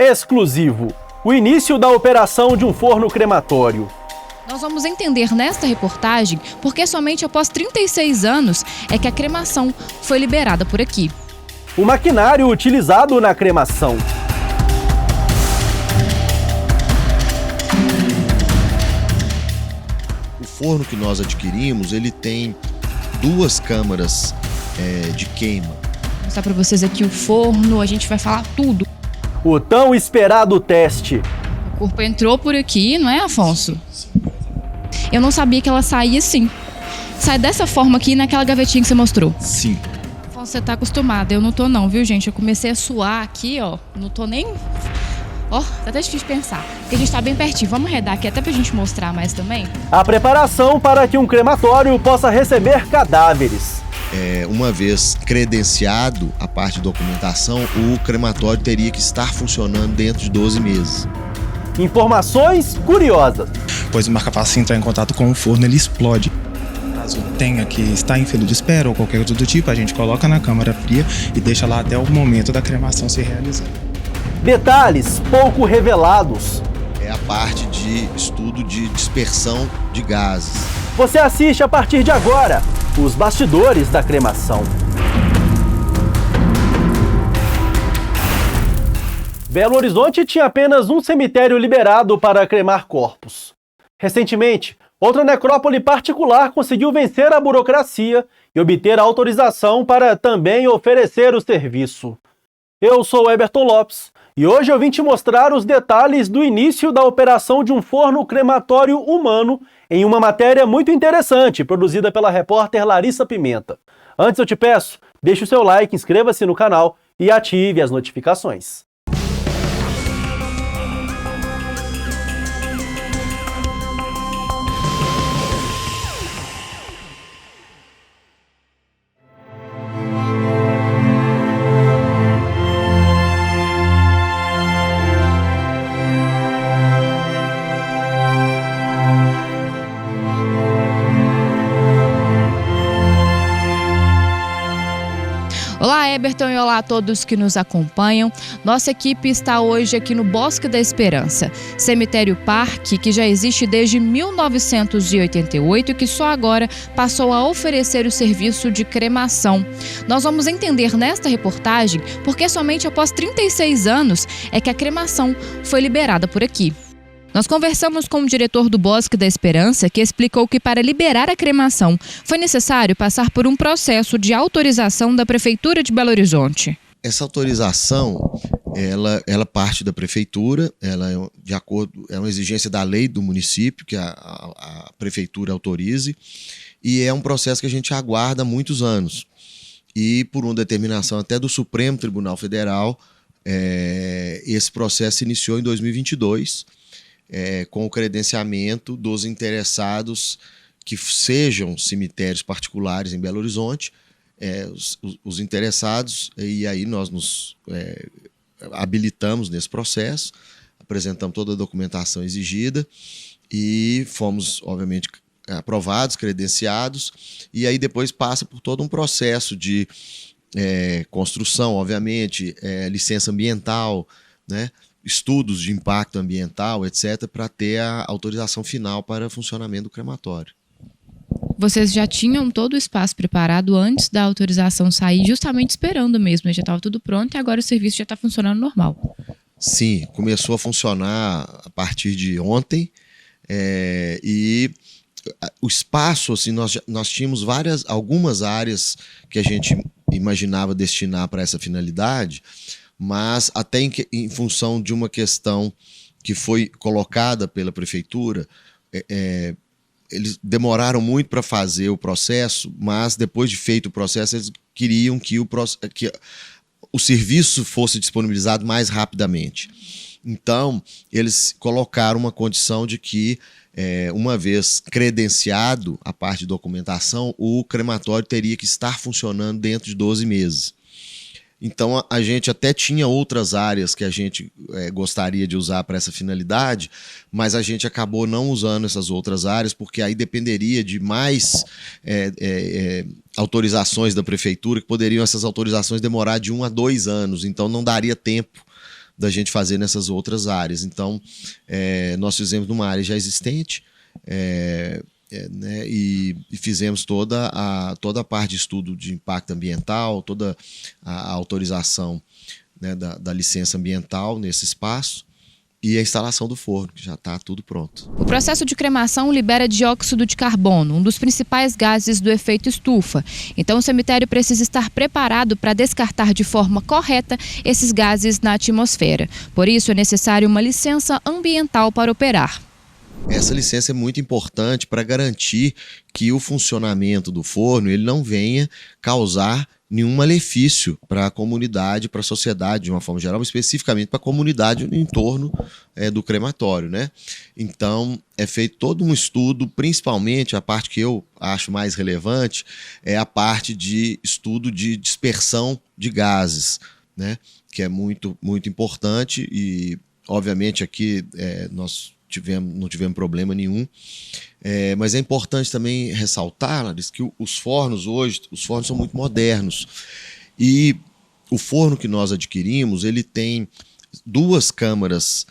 Exclusivo. O início da operação de um forno crematório. Nós vamos entender nesta reportagem porque somente após 36 anos é que a cremação foi liberada por aqui. O maquinário utilizado na cremação. O forno que nós adquirimos, ele tem duas câmaras de queima. Vou mostrar para vocês aqui o forno, a gente vai falar tudo. O tão esperado teste. O corpo entrou por aqui, não é, Afonso? Eu não sabia que ela saía assim. Sai dessa forma aqui naquela gavetinha que você mostrou. Sim. Afonso, você tá acostumado, eu não tô não, viu, gente? Eu comecei a suar aqui, ó, não tô nem... Ó, tá até difícil de pensar, porque a gente tá bem pertinho. Vamos arredar aqui até pra gente mostrar mais também? A preparação para que um crematório possa receber cadáveres. Uma vez credenciado a parte de documentação, o crematório teria que estar funcionando dentro de 12 meses. Informações curiosas. Pois o marca-passo, se entrar em contato com o forno, ele explode. Caso tenha que estar em fila de espera ou qualquer outro do tipo, a gente coloca na câmara fria e deixa lá até o momento da cremação ser realizada. Detalhes pouco revelados. É a parte de estudo de dispersão de gases. Você assiste a partir de agora os bastidores da cremação. Belo Horizonte tinha apenas um cemitério liberado para cremar corpos. Recentemente, outra necrópole particular conseguiu vencer a burocracia e obter a autorização para também oferecer o serviço. Eu sou Eberton Lopes e hoje eu vim te mostrar os detalhes do início da operação de um forno crematório humano em uma matéria muito interessante, produzida pela repórter Larissa Pimenta. Antes eu te peço, deixe o seu like, inscreva-se no canal e ative as notificações. Olá, Eberton, e olá a todos que nos acompanham. Nossa equipe está hoje aqui no Bosque da Esperança, cemitério parque que já existe desde 1988 e que só agora passou a oferecer o serviço de cremação. Nós vamos entender nesta reportagem porque somente após 36 anos é que a cremação foi liberada por aqui. Nós conversamos com o diretor do Bosque da Esperança, que explicou que para liberar a cremação foi necessário passar por um processo de autorização da Prefeitura de Belo Horizonte. Essa autorização, ela parte da Prefeitura, ela é uma exigência da lei do município, que a Prefeitura autorize, e é um processo que a gente aguarda há muitos anos. E por uma determinação até do Supremo Tribunal Federal, esse processo se iniciou em 2022, com o credenciamento dos interessados que sejam cemitérios particulares em Belo Horizonte, os interessados, e aí nós nos habilitamos nesse processo, apresentamos toda a documentação exigida e fomos, obviamente, aprovados, credenciados, e aí depois passa por todo um processo de construção, obviamente, licença ambiental, né? Estudos de impacto ambiental, etc., para ter a autorização final para funcionamento do crematório. Vocês já tinham todo o espaço preparado antes da autorização sair, justamente esperando mesmo, já estava tudo pronto e agora o serviço já está funcionando normal. Sim, começou a funcionar a partir de ontem, e o espaço, assim, nós tínhamos algumas áreas que a gente imaginava destinar para essa finalidade, mas até em função de uma questão que foi colocada pela Prefeitura, eles demoraram muito para fazer o processo, mas depois de feito o processo, eles queriam que o serviço fosse disponibilizado mais rapidamente. Então, eles colocaram uma condição de que, uma vez credenciado a parte de documentação, o crematório teria que estar funcionando dentro de 12 meses. Então a gente até tinha outras áreas que a gente gostaria de usar para essa finalidade, mas a gente acabou não usando essas outras áreas, porque aí dependeria de mais autorizações da prefeitura, que poderiam essas autorizações demorar de 1 a 2 anos, então não daria tempo da gente fazer nessas outras áreas. Então, nós fizemos numa área já existente, né, e fizemos toda a parte de estudo de impacto ambiental, toda a autorização, né, da licença ambiental nesse espaço, e a instalação do forno, que já está tudo pronto. O processo de cremação libera dióxido de carbono, um dos principais gases do efeito estufa. Então o cemitério precisa estar preparado para descartar de forma correta esses gases na atmosfera. Por isso é necessário uma licença ambiental para operar. Essa licença é muito importante para garantir que o funcionamento do forno ele não venha causar nenhum malefício para a comunidade, para a sociedade de uma forma geral, especificamente para a comunidade no entorno do crematório, né? Então é feito todo um estudo, principalmente a parte que eu acho mais relevante é a parte de estudo de dispersão de gases, né? Que é muito, muito importante e obviamente aqui nós não tivemos problema nenhum, mas é importante também ressaltar, Larissa, que os fornos hoje, são muito modernos e o forno que nós adquirimos, ele tem 2 câmaras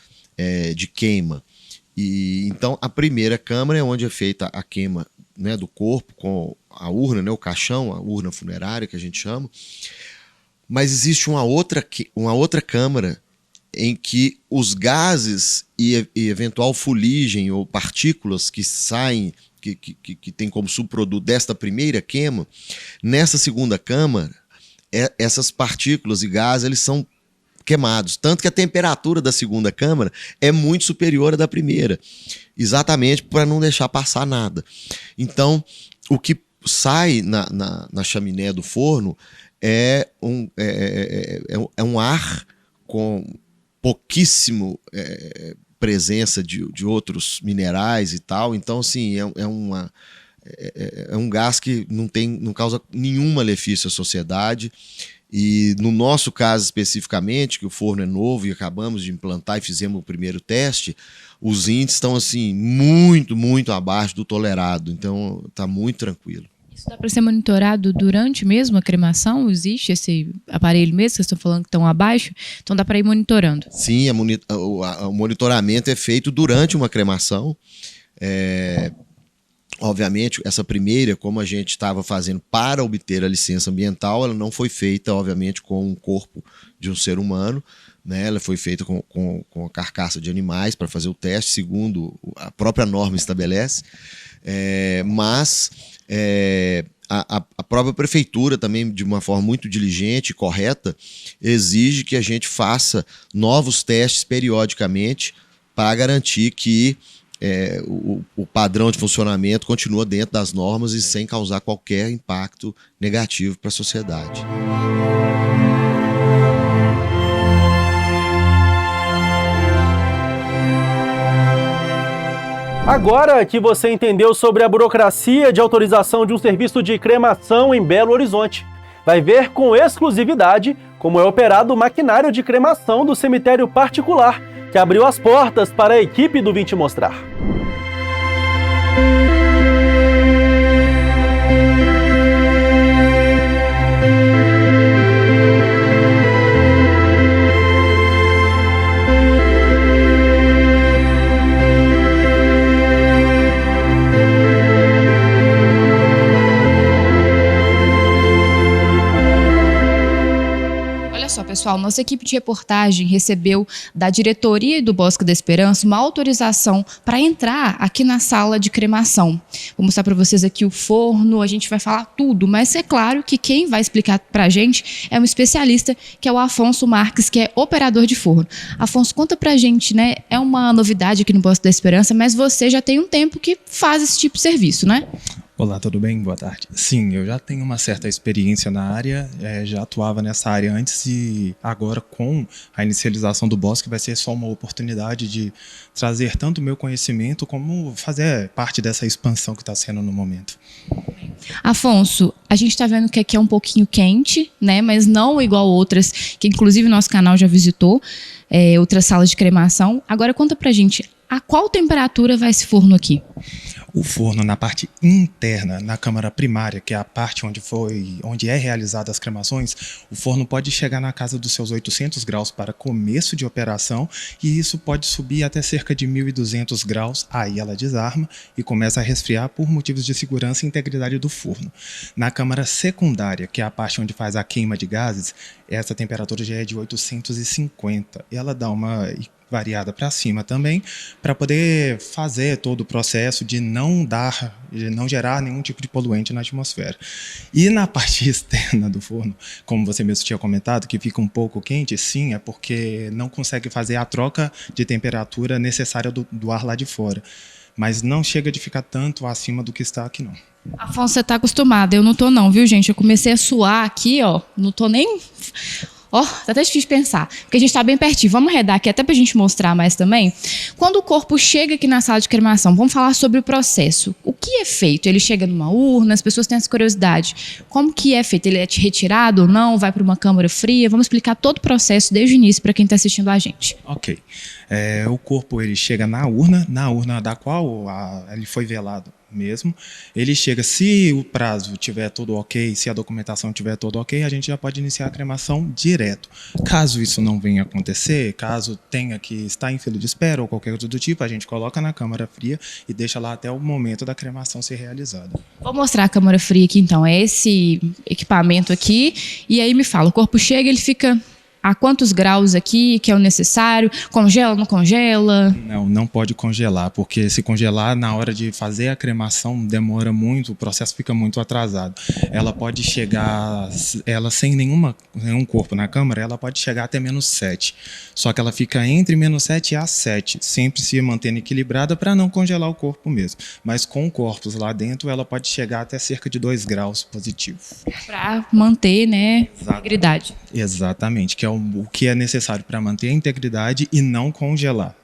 de queima e então a primeira câmara é onde é feita a queima, né, do corpo com a urna, né, o caixão, a urna funerária que a gente chama, mas existe uma outra câmara em que os gases e eventual fuligem ou partículas que saem, que tem como subproduto desta primeira queima, nessa segunda câmara, essas partículas e gases eles são queimados. Tanto que a temperatura da segunda câmara é muito superior à da primeira, exatamente para não deixar passar nada. Então, o que sai na chaminé do forno é um ar com pouquíssimo presença de outros minerais e tal, então assim, é um gás que não causa nenhum malefício à sociedade e no nosso caso especificamente, que o forno é novo e acabamos de implantar e fizemos o primeiro teste, os índices estão assim, muito, muito abaixo do tolerado, então está muito tranquilo. Isso dá para ser monitorado durante mesmo a cremação? Existe esse aparelho mesmo? Vocês estão falando que estão abaixo? Então dá para ir monitorando? Sim, o monitoramento é feito durante uma cremação. Obviamente, essa primeira, como a gente estava fazendo para obter a licença ambiental, ela não foi feita, obviamente, com um corpo de um ser humano, né? Ela foi feita com a carcaça de animais para fazer o teste, segundo a própria norma estabelece. Mas a própria prefeitura também, de uma forma muito diligente e correta, exige que a gente faça novos testes periodicamente para garantir que o padrão de funcionamento continua dentro das normas e sem causar qualquer impacto negativo para a sociedade. Agora que você entendeu sobre a burocracia de autorização de um serviço de cremação em Belo Horizonte, vai ver com exclusividade como é operado o maquinário de cremação do cemitério particular, que abriu as portas para a equipe do Vim Te Mostrar. Pessoal, nossa equipe de reportagem recebeu da diretoria do Bosque da Esperança uma autorização para entrar aqui na sala de cremação. Vou mostrar para vocês aqui o forno, a gente vai falar tudo, mas é claro que quem vai explicar para a gente é um especialista, que é o Afonso Marques, que é operador de forno. Afonso, conta para a gente, né? É uma novidade aqui no Bosque da Esperança, mas você já tem um tempo que faz esse tipo de serviço, né? Olá, tudo bem? Boa tarde. Sim, eu já tenho uma certa experiência na área, já atuava nessa área antes e agora com a inicialização do Bosque vai ser só uma oportunidade de trazer tanto o meu conhecimento como fazer parte dessa expansão que está sendo no momento. Afonso, a gente está vendo que aqui é um pouquinho quente, né? Mas não igual outras, que inclusive nosso canal já visitou, outras salas de cremação. Agora conta pra gente, a qual temperatura vai esse forno aqui? O forno, na parte interna, na câmara primária, que é a parte onde é realizada as cremações, o forno pode chegar na casa dos seus 800 graus para começo de operação, e isso pode subir até cerca de 1.200 graus, aí ela desarma e começa a resfriar por motivos de segurança e integridade do forno. Na câmara secundária, que é a parte onde faz a queima de gases, essa temperatura já é de 850. Ela dá uma variada para cima também, para poder fazer todo o processo de não gerar nenhum tipo de poluente na atmosfera. E na parte externa do forno, como você mesmo tinha comentado, que fica um pouco quente, sim, é porque não consegue fazer a troca de temperatura necessária do ar lá de fora. Mas não chega de ficar tanto acima do que está aqui, não. Afonso, você tá acostumado, eu não tô não, viu, gente? Eu comecei a suar aqui, ó, não tô nem... Ó, tá até difícil de pensar, porque a gente tá bem pertinho. Vamos arredar aqui até pra gente mostrar mais também. Quando o corpo chega aqui na sala de cremação, vamos falar sobre o processo. O que é feito? Ele chega numa urna, as pessoas têm essa curiosidade. Como que é feito? Ele é retirado ou não? Vai para uma câmara fria? Vamos explicar todo o processo desde o início para quem tá assistindo a gente. Ok. O corpo ele chega na urna da qual ele foi velado mesmo. Ele chega, se o prazo tiver tudo ok, se a documentação tiver tudo ok, a gente já pode iniciar a cremação direto. Caso isso não venha acontecer, caso tenha que estar em fila de espera ou qualquer coisa do tipo, a gente coloca na câmara fria e deixa lá até o momento da cremação ser realizada. Vou mostrar a câmara fria aqui então, é esse equipamento aqui, e aí me fala, o corpo chega, ele fica... A quantos graus aqui que é o necessário? Congela, não congela? Não pode congelar, porque se congelar na hora de fazer a cremação demora muito, o processo fica muito atrasado. Ela pode chegar, sem nenhum corpo na câmara, ela pode chegar até -7. Só que ela fica entre -7 a 7, sempre se mantendo equilibrada para não congelar o corpo mesmo. Mas com corpos lá dentro, ela pode chegar até cerca de 2 graus positivo. Para manter, né, a integridade. Exatamente, que é o que é necessário para manter a integridade e não congelar.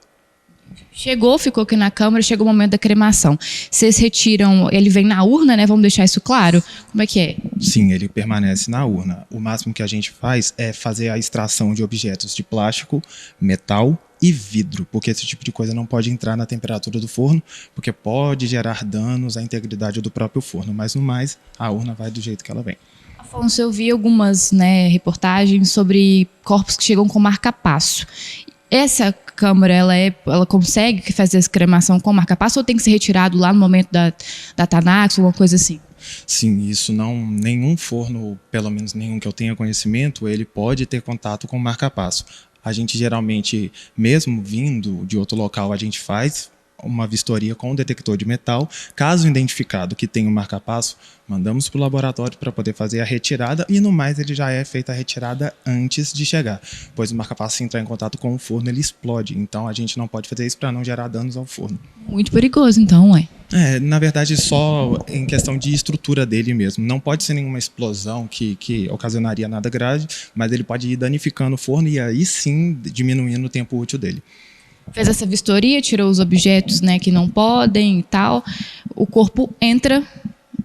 Chegou, ficou aqui na câmara, chegou o momento da cremação. Vocês retiram, ele vem na urna, né? Vamos deixar isso claro? Como é que é? Sim, ele permanece na urna. O máximo que a gente faz é fazer a extração de objetos de plástico, metal e vidro, porque esse tipo de coisa não pode entrar na temperatura do forno, porque pode gerar danos à integridade do próprio forno. Mas no mais, a urna vai do jeito que ela vem. Afonso, eu vi algumas, reportagens sobre corpos que chegam com marca-passo. Essa câmara, ela consegue fazer essa cremação com marca-passo ou tem que ser retirado lá no momento da Thanax, alguma coisa assim? Sim, isso nenhum forno, pelo menos nenhum que eu tenha conhecimento, ele pode ter contato com marca-passo. A gente geralmente, mesmo vindo de outro local, a gente faz uma vistoria com o detector de metal. Caso identificado que tem um marca-passo, mandamos para o laboratório para poder fazer a retirada e no mais ele já é feita a retirada antes de chegar, pois o marca-passo, se entrar em contato com o forno, ele explode, então a gente não pode fazer isso para não gerar danos ao forno. Muito perigoso então, ué. Na verdade só em questão de estrutura dele mesmo, não pode ser nenhuma explosão que ocasionaria nada grave, mas ele pode ir danificando o forno e aí sim diminuindo o tempo útil dele. Fez essa vistoria, tirou os objetos, que não podem e tal. O corpo entra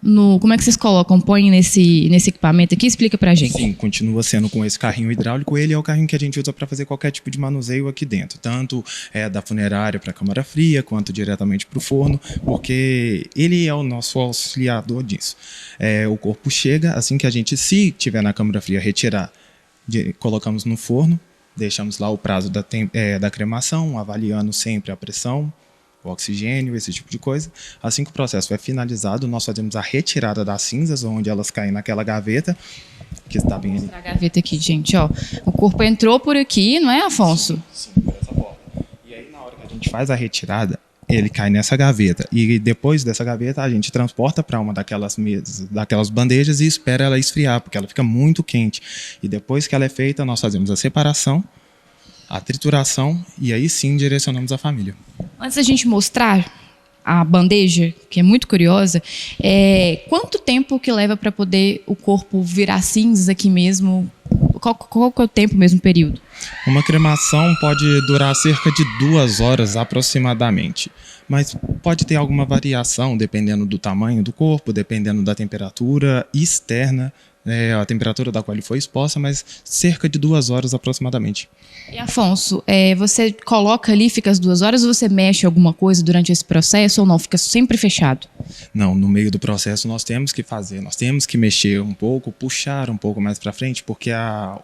no... Como é que vocês colocam? Põe nesse equipamento aqui? Explica pra gente. Sim, continua sendo com esse carrinho hidráulico. Ele é o carrinho que a gente usa para fazer qualquer tipo de manuseio aqui dentro. Tanto da funerária para a câmara fria, quanto diretamente para o forno, porque ele é o nosso auxiliador disso. O corpo chega, assim que a gente, se tiver na câmara fria, retirar, colocamos no forno, deixamos lá o prazo da cremação, avaliando sempre a pressão, o oxigênio, esse tipo de coisa. Assim que o processo é finalizado, nós fazemos a retirada das cinzas, onde elas caem naquela gaveta, que está bem ali. Vou mostrar a gaveta aqui, gente, ó. O corpo entrou por aqui, não é, Afonso? Sim, por essa porta. E aí, na hora que a gente faz a retirada, ele cai nessa gaveta. E depois dessa gaveta, a gente transporta para uma daquelas mesas, daquelas bandejas e espera ela esfriar, porque ela fica muito quente. E depois que ela é feita, nós fazemos a separação, a trituração e aí sim direcionamos a família. Antes da gente mostrar a bandeja, que é muito curiosa, quanto tempo que leva para poder o corpo virar cinzas aqui mesmo? Qual que é o tempo mesmo, período? Uma cremação pode durar cerca de 2 horas aproximadamente, mas pode ter alguma variação dependendo do tamanho do corpo, dependendo da temperatura externa a temperatura da qual ele foi exposta, mas cerca de 2 horas aproximadamente. E Afonso, você coloca ali, fica as 2 horas, ou você mexe alguma coisa durante esse processo ou não? Fica sempre fechado? Não, no meio do processo nós temos que mexer um pouco, puxar um pouco mais para frente, porque a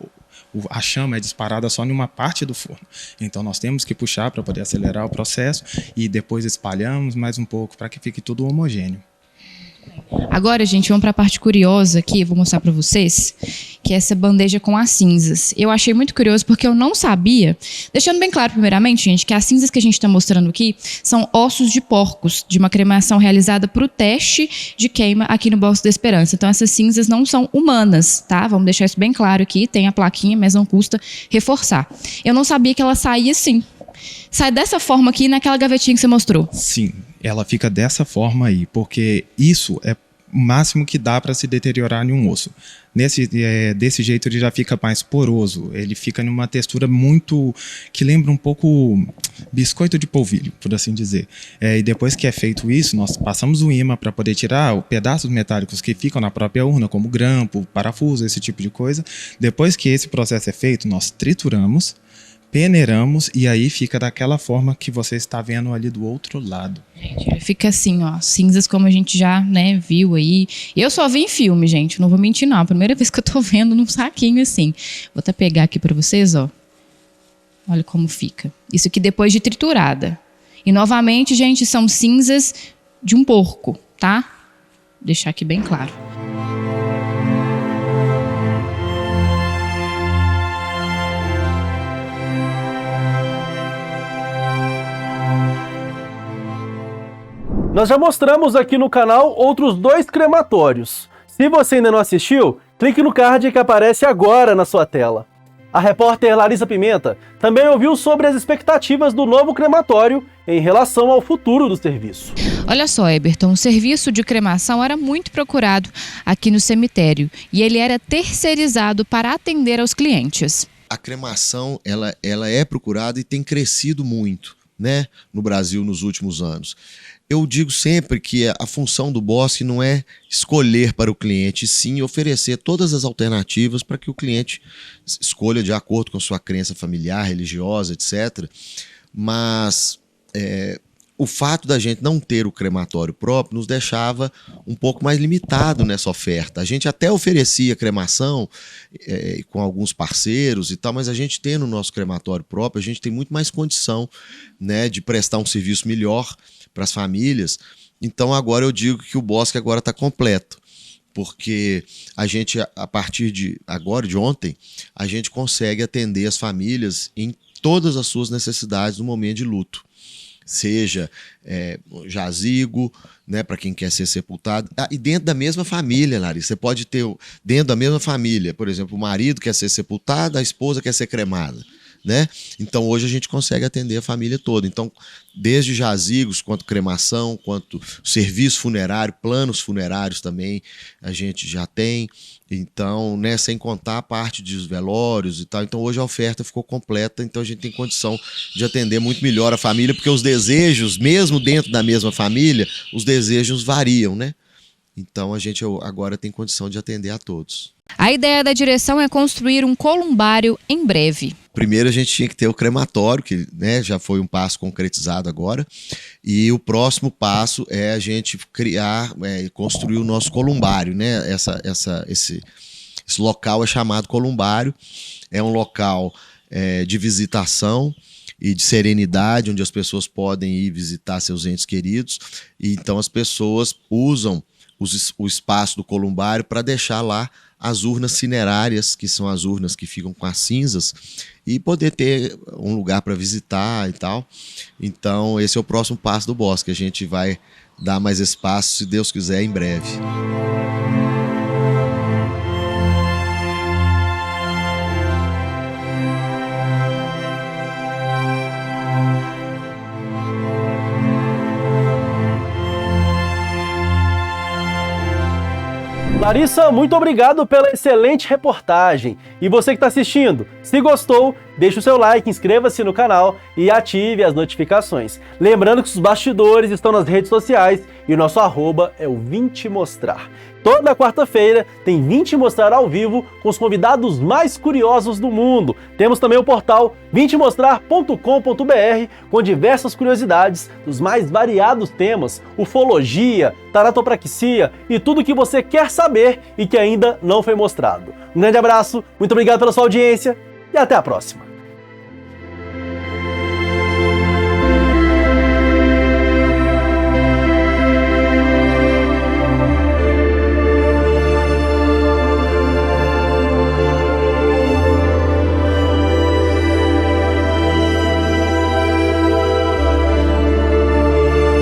chama é disparada só em uma parte do forno. Então nós temos que puxar para poder acelerar o processo e depois espalhamos mais um pouco para que fique tudo homogêneo. Agora, gente, vamos para a parte curiosa aqui, vou mostrar para vocês, que é essa bandeja com as cinzas. Eu achei muito curioso porque eu não sabia, deixando bem claro primeiramente, gente, que as cinzas que a gente está mostrando aqui são ossos de porcos, de uma cremação realizada para o teste de queima aqui no Bosque da Esperança. Então essas cinzas não são humanas, tá? Vamos deixar isso bem claro aqui, tem a plaquinha, mas não custa reforçar. Eu não sabia que ela saía assim. Sai dessa forma aqui naquela gavetinha que você mostrou. Sim, ela fica dessa forma aí, porque isso é o máximo que dá para se deteriorar em um osso. Desse jeito ele já fica mais poroso, ele fica numa textura muito, que lembra um pouco biscoito de polvilho, por assim dizer. E depois que é feito isso, nós passamos o ímã para poder tirar os pedaços metálicos que ficam na própria urna, como grampo, parafuso, esse tipo de coisa. Depois que esse processo é feito, nós trituramos, peneiramos e aí fica daquela forma que você está vendo ali do outro lado. Gente, ele fica assim, ó, cinzas como a gente já, viu aí. Eu só vi em filme, gente, não vou mentir não. A primeira vez que eu tô vendo num saquinho assim. Vou até pegar aqui para vocês, ó. Olha como fica. Isso aqui depois de triturada. E novamente, gente, são cinzas de um porco, tá? Vou deixar aqui bem claro. Nós já mostramos aqui no canal outros 2 crematórios. Se você ainda não assistiu, clique no card que aparece agora na sua tela. A repórter Larissa Pimenta também ouviu sobre as expectativas do novo crematório em relação ao futuro do serviço. Olha só, Eberton, o serviço de cremação era muito procurado aqui no cemitério e ele era terceirizado para atender aos clientes. A cremação ela é procurada e tem crescido muito, né, no Brasil nos últimos anos. Eu digo sempre que a função do Bosque não é escolher para o cliente, sim oferecer todas as alternativas para que o cliente escolha de acordo com sua crença familiar, religiosa, etc. Mas o fato da gente não ter o crematório próprio nos deixava um pouco mais limitado nessa oferta. A gente até oferecia cremação com alguns parceiros e tal, mas a gente tendo o nosso crematório próprio, a gente tem muito mais condição, né, de prestar um serviço melhor para as famílias. Então agora eu digo que o Bosque agora está completo, porque a gente, a partir de ontem, a gente consegue atender as famílias em todas as suas necessidades no momento de luto. Seja jazigo, né, para quem quer ser sepultado, e dentro da mesma família, Larissa, você pode ter dentro da mesma família, por exemplo, o marido quer ser sepultado, a esposa quer ser cremada, né? Então hoje a gente consegue atender a família toda. Então, desde jazigos, quanto cremação, quanto serviço funerário, planos funerários também a gente já tem. Então, né, sem contar a parte dos velórios e tal. Então hoje a oferta ficou completa, então a gente tem condição de atender muito melhor a família, porque os desejos, mesmo dentro da mesma família, os desejos variam, né? Então a gente agora tem condição de atender a todos. A ideia da direção é construir um columbário em breve. Primeiro a gente tinha que ter o crematório, que, né, já foi um passo concretizado agora. E o próximo passo é a gente criar, construir o nosso columbário, né? Esse local é chamado columbário. É um local de visitação e de serenidade, onde as pessoas podem ir visitar seus entes queridos. E então as pessoas usam o espaço do columbário para deixar lá as urnas cinerárias, que são as urnas que ficam com as cinzas, e poder ter um lugar para visitar e tal. Então esse é o próximo passo do Bosque. A gente vai dar mais espaço, se Deus quiser, em breve. Larissa, muito obrigado pela excelente reportagem. E você que está assistindo, se gostou, deixe o seu like, inscreva-se no canal e ative as notificações. Lembrando que os bastidores estão nas redes sociais e o nosso arroba é o Vim Te Mostrar. Toda quarta-feira tem Vim Te Mostrar ao vivo com os convidados mais curiosos do mundo. Temos também o portal vimtemostrar.com.br com diversas curiosidades dos mais variados temas, ufologia, taratopraxia e tudo o que você quer saber e que ainda não foi mostrado. Um grande abraço, muito obrigado pela sua audiência e até a próxima.